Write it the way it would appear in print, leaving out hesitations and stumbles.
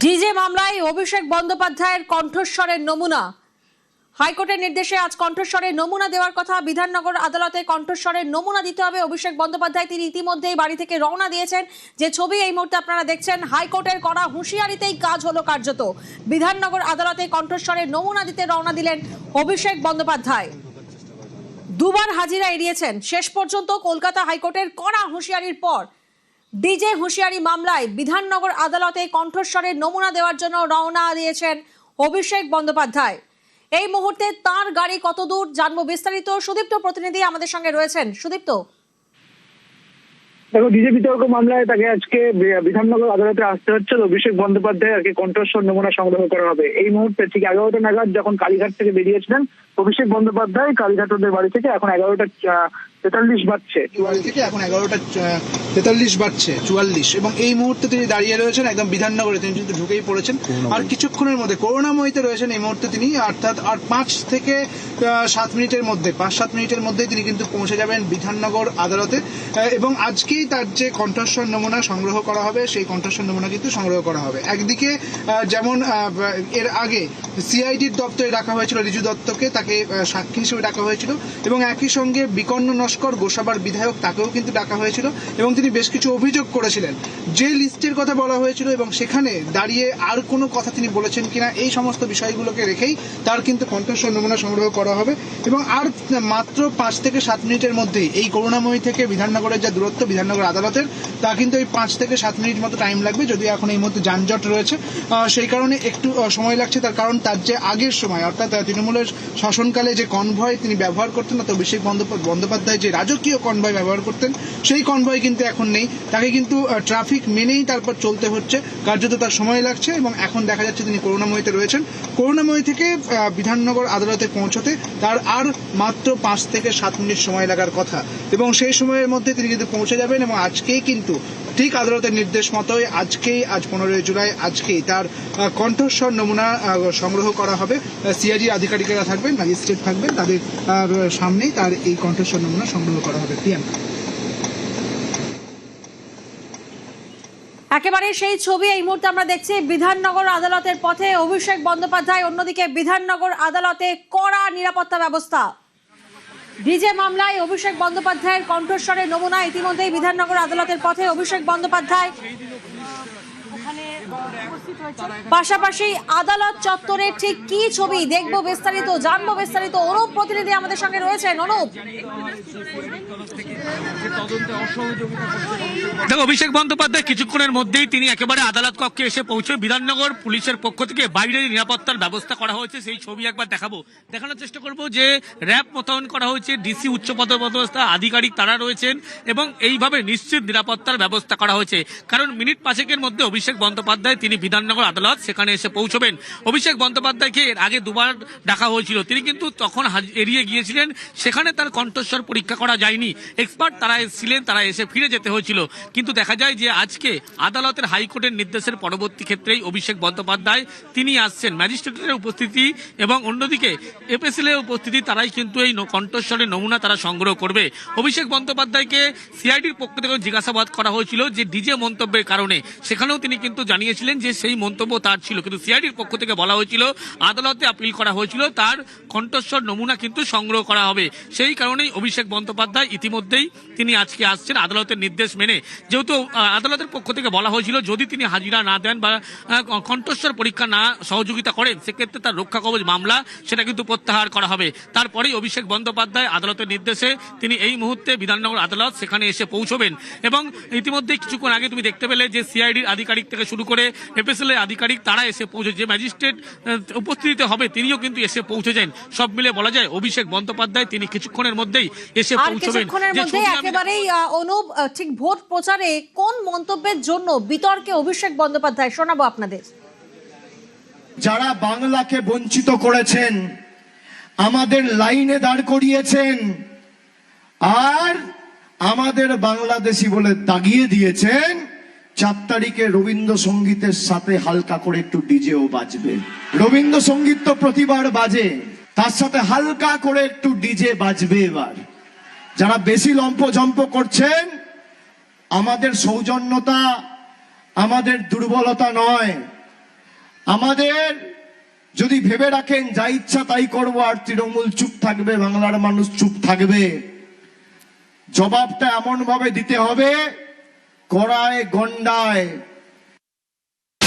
DJ মামলায় অভিষেক বন্দ্যোপাধ্যায়ের কণ্ঠস্বরের নমুনা। হাইকোর্টের নির্দেশে আজ কণ্ঠস্বরের নমুনা দেওয়ার কথা। বিধাননগর আদালতে কণ্ঠস্বরের নমুনা দিতে হবে অভিষেক বন্দ্যোপাধ্যায়। তিনি ইতিমধ্যেই বাড়ি থেকে রওনা দিয়েছেন। যে ছবি এই মুহূর্তে আপনারা দেখছেন, হাইকোর্টের করা হুঁশিয়ারিতেই কাজ হলো কার্যত। বিধাননগর আদালতে কণ্ঠস্বরের নমুনা দিতে রওনা দিলেন অভিষেক বন্দ্যোপাধ্যায়। দুবার হাজিরা এড়িয়েছেন। শেষ পর্যন্ত কলকাতা হাইকোর্টের কড়া হুঁশিয়ারির পর ডিজে হুঁশিয়ারি মামলায় বিধাননগর আদালতে কণ্ঠস্বরের নমুনা দেওয়ার জন্য রওনা দিয়েছেন অভিষেক বন্দ্যোপাধ্যায়। এই মুহূর্তে তার গাড়ি কতদূর জানবো বিস্তারিত। সুদীপ্ত প্রতিনিধি আমাদের সঙ্গে রয়েছেন। সুদীপ্ত, দেখো, ডিজে বিতর্ক মামলায় তাকে আজকে বিধাননগর আদালতে আসতে হচ্ছে। অভিষেক বন্দ্যোপাধ্যায় আজকে কণ্ঠস্বর নমুনা সংগ্রহ করা হবে। এই মুহূর্তে ঠিক 11টা নাগাদ যখন কালীঘাট থেকে বেরিয়েছিলেন অভিষেক বন্দ্যোপাধ্যায় কালীঘাট রোডের বাড়ি থেকে, এখন 11টা 43 বাজছে, বাড়ি থেকে এখন 11টা 43 বাজছে 44, এবং এই মুহূর্তে তিনি দাঁড়িয়ে রয়েছেন একদম বিধাননগরে। তিনি কিন্তু ঢুকেই পড়েছেন আর কিছুক্ষণের মধ্যে করুণাময়ীতে রয়েছেন এই মুহূর্তে তিনি, অর্থাৎ আর 5 থেকে 7 মিনিটের মধ্যে 5-7 মিনিটের মধ্যেই তিনি কিন্তু পৌঁছে যাবেন বিধাননগর আদালতে। এবং আজকেই তার যে কণ্ঠস্বর নমুনা সংগ্রহ করা হবে সেই কণ্ঠস্বর নমুনা কিন্তু সংগ্রহ করা হবে। একদিকে যেমন এর আগে সিআইডির দপ্তরে রাখা হয়েছিল রিজু দত্তকে, তাকে সাক্ষী হিসেবে ডাকা হয়েছিল, এবং একই সঙ্গে বিকর্ণ নস্কর গোসাবার বিধায়ক তাকেও কিন্তু ডাকা হয়েছিল, এবং তিনি বেশ কিছু অভিযোগ করেছিলেন যে লিস্টের কথা বলা হয়েছিল, এবং সেখানে দাঁড়িয়ে আর কোনো কথা তিনি বলেছেন কিনা এই সমস্ত বিষয়গুলোকে রেখেই তার কিন্তু কণ্ঠস্বর নমুনা সংগ্রহ করা হবে। এবং আর মাত্র 5 থেকে 7 মিনিটের মধ্যেই এই করুণাময়ী থেকে বিধাননগরের যা দূরত্ব বিধাননগর আদালতের, তা কিন্তু এই 5 থেকে 7 মিনিট মতো টাইম লাগবে। যদিও এখন এই মুহূর্তে যানজট রয়েছে, সেই কারণে একটু সময় লাগছে। তার কারণ তার যে আগের সময়, অর্থাৎ তৃণমূলের শাসনকালে যে কনভয় তিনি ব্যবহার করতেন, অর্থাৎ অভিষেক বন্দ্যোপাধ্যায় যে রাজকীয় কনভয় ব্যবহার করতেন, সেই কনভয় কিন্তু এখন নেই। তাকে কিন্তু ট্রাফিক মেনেই তারপর চলতে হচ্ছে, কার্যত তার সময় লাগছে। এবং এখন দেখা যাচ্ছে তিনি করুণাময়ীতে রয়েছেন। করুণাময়ী থেকে বিধাননগর আদালতে পৌঁছতে তার আর মাত্র 5 থেকে 7 মিনিট সময় লাগার কথা, এবং সেই সময়ের মধ্যে তিনি কিন্তু পৌঁছে যাবেন। এবং আজকেই কিন্তু ঠিক আদালতের নির্দেশ মতোই আজ 15 জুলাই আজকেই তার কণ্ঠস্বর নমুনা সংগ্রহ করা হবে। সিআইডি আধিকারিকেরা থাকবেন, ম্যাজিস্ট্রেট থাকবেন, তাদের সামনেই তার এই কণ্ঠস্বর নমুনা সংগ্রহ করা হবে। একেবারে সেই ছবি এই মুহূর্তে আমরা দেখছি বিধাননগর আদালতের পথে অভিষেক বন্দ্যোপাধ্যায়। অন্যদিকে বিধাননগর আদালতে কড়া নিরাপত্তা ব্যবস্থা। ডিজে মামলায় অভিষেক বন্দ্যোপাধ্যায়ের কণ্ঠস্বরের নমুনা ইতিমধ্যেই বিধাননগর আদালতের পথে অভিষেক বন্দ্যোপাধ্যায়। পাশাপাশি আদালত চত্বরে ঠিক কি ছবি দেখবো বিস্তারিত, জানবো বিস্তারিত। অনুপ প্রতিনিধি আমাদের সঙ্গে রয়েছেন। অনুপ, দেখো, অভিষেক বন্দ্যোপাধ্যায় কিছুক্ষণের মধ্যেই তিনি একেবারে আদালত কক্ষে এসে পৌঁছে। বিধাননগর পুলিশের পক্ষ থেকে বাইরে নিরাপত্তার ব্যবস্থা করা হয়েছে, সেই ছবি একবার দেখানোর চেষ্টা করব। যে র্যাব মোতায়েন করা হয়েছে, ডিসি উচ্চপদস্থ আধিকারিক তারা রয়েছেন, এবং এইভাবে নিশ্চিত নিরাপত্তার ব্যবস্থা করা হয়েছে। কারণ মিনিট 5-এর মধ্যে অভিষেক বন্দ্যোপাধ্যায় তিনি বিধাননগর আদালত সেখানে এসে পৌঁছবেন। অভিষেক বন্দ্যোপাধ্যায়কে এর আগে 2বার ডাকা হয়েছিল, তিনি কিন্তু তখন এড়িয়ে গিয়েছিলেন। সেখানে তার কণ্ঠস্বর পরীক্ষা করা যায়নি। এক্সপার্ট তারা এসেছিলেন, তারা এসে ফিরে যেতে হয়েছিল। কিন্তু দেখা যায় যে আজকে আদালতের হাইকোর্টের নির্দেশের পরবর্তী ক্ষেত্রেই অভিষেক বন্দ্যোপাধ্যায় তিনি আসছেন। ম্যাজিস্ট্রেটের উপস্থিতি এবং অন্যদিকে এফএসএল এর উপস্থিতি, তারাই কিন্তু এই কণ্ঠস্বরের নমুনা তারা সংগ্রহ করবে। অভিষেক বন্দ্যোপাধ্যায়কে সিআইডির পক্ষ থেকে জিজ্ঞাসাবাদ করা হয়েছিল যে ডিজে মন্তব্যের কারণে, সেখানেও তিনি কিন্তু জানিয়েছিলেন যে সেই মন্তব্য তার ছিল, কিন্তু সিআইডির পক্ষ থেকে বলা হয়েছিল, আদালতে আপিল করা হয়েছিল, তার কণ্ঠস্বর নমুনা কিন্তু সংগ্রহ করা হবে। সেই কারণেই অভিষেক বন্দ্যোপাধ্যায় ইতিমধ্যেই তিনি আজকে আসছেন আদালতের নির্দেশ মেনে। যেহেতু আদালতের পক্ষ থেকে বলা হয়েছিল যদি তিনি হাজিরা না দেন বা কণ্ঠস্বর পরীক্ষা না সহযোগিতা করেন, সেক্ষেত্রে তার রক্ষা কবচ মামলা সেটা কিন্তু প্রত্যাহার করা হবে। তারপরেই অভিষেক বন্দ্যোপাধ্যায় আদালতের নির্দেশে তিনি এই মুহূর্তে বিধাননগর আদালত সেখানে এসে পৌঁছবেন। এবং ইতিমধ্যে কিছুক্ষণ আগে তুমি দেখতে পেলে যে সিআইডির আধিকারিক থেকে শুরু করে এফএসএল এর আধিকারিক তারা এসে পৌঁছে, যে ম্যাজিস্ট্রেট উপস্থিতিতে হবে তিনিও কিন্তু এসে পৌঁছে যান। সব মিলে বলা যায় অভিষেক বন্দ্যোপাধ্যায় তিনি কিছুক্ষণের মধ্যেই এসে পৌঁছবেন। একেবারেই অনুপ, ঠিক ভোট প্রচারে কোন মন্তব্যের জন্য বিতর্কে অভিষেক বন্দ্যোপাধ্যায়, শোনাবো আপনাদের। যারা বাংলাকে বঞ্চিত করেছেন, আমাদের লাইনে দাঁড় করিয়েছেন, আর আমাদের বাংলাদেশি বলে দাগিয়ে দিয়েছেন, 4 তারিখে রবীন্দ্রসঙ্গীতের সাথে হালকা করে একটু ডিজেও বাজবে। রবীন্দ্রসঙ্গীত তো প্রতিবার বাজে, তার সাথে হালকা করে একটু ডিজে বাজবে। এবার যারা বেশি লম্পজম্প করছেন, আমাদের সৌজন্যতা, আমাদের দুর্বলতা নয়, আমাদের যদি ভেবে রাখেন যা ইচ্ছা তাই করবো আর তৃণমূল চুপ থাকবে, বাংলার মানুষ চুপ থাকবে, জবাবটা এমন ভাবে দিতে হবে, কড়ায় গন্ডায়